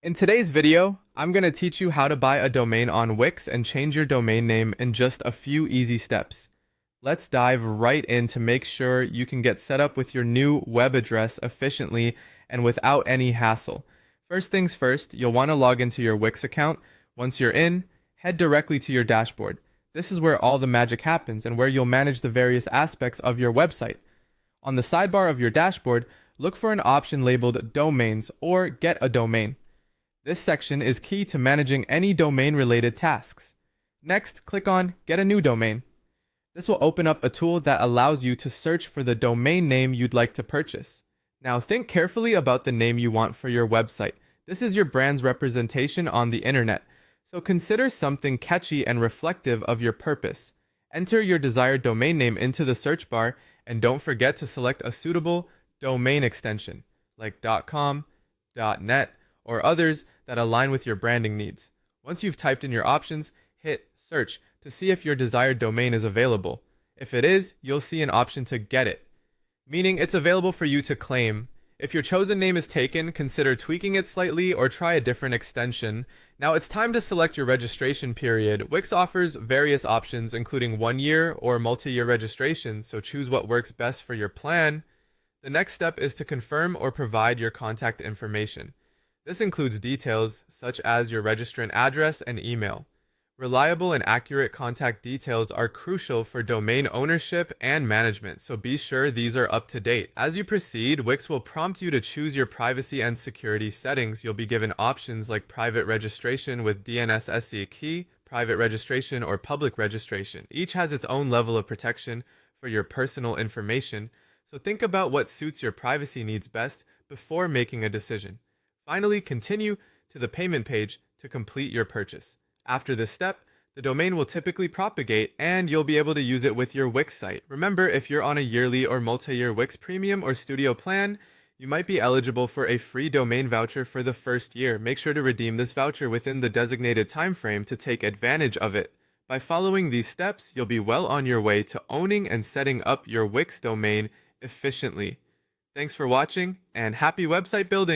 In today's video, I'm going to teach you how to buy a domain on Wix and change your domain name in just a few easy steps. Let's dive right in to make sure you can get set up with your new web address efficiently and without any hassle. First things first, you'll want to log into your Wix account. Once you're in, head directly to your dashboard. This is where all the magic happens and where you'll manage the various aspects of your website. On the sidebar of your dashboard, look for an option labeled Domains or Get a Domain. This section is key to managing any domain-related tasks. Next, click on Get a New Domain. This will open up a tool that allows you to search for the domain name you'd like to purchase. Now think carefully about the name you want for your website. This is your brand's representation on the internet, so consider something catchy and reflective of your purpose. Enter your desired domain name into the search bar and don't forget to select a suitable domain extension like .com, .net, or others that align with your branding needs. Once you've typed in your options, hit search to see if your desired domain is available. If it is, you'll see an option to get it, meaning it's available for you to claim. If your chosen name is taken, consider tweaking it slightly or try a different extension. Now it's time to select your registration period. Wix offers various options, including 1-year or multi-year registration, so choose what works best for your plan. The next step is to confirm or provide your contact information. This includes details such as your registrant address and email. Reliable and accurate contact details are crucial for domain ownership and management, so be sure these are up to date. As you proceed, Wix will prompt you to choose your privacy and security settings. You'll be given options like private registration with DNS-SE key, private registration, or public registration. Each has its own level of protection for your personal information, so think about what suits your privacy needs best before making a decision. Finally, continue to the payment page to complete your purchase. After this step, the domain will typically propagate and you'll be able to use it with your Wix site. Remember, if you're on a yearly or multi-year Wix Premium or Studio plan, you might be eligible for a free domain voucher for the first year. Make sure to redeem this voucher within the designated time frame to take advantage of it. By following these steps, you'll be well on your way to owning and setting up your Wix domain efficiently. Thanks for watching and happy website building!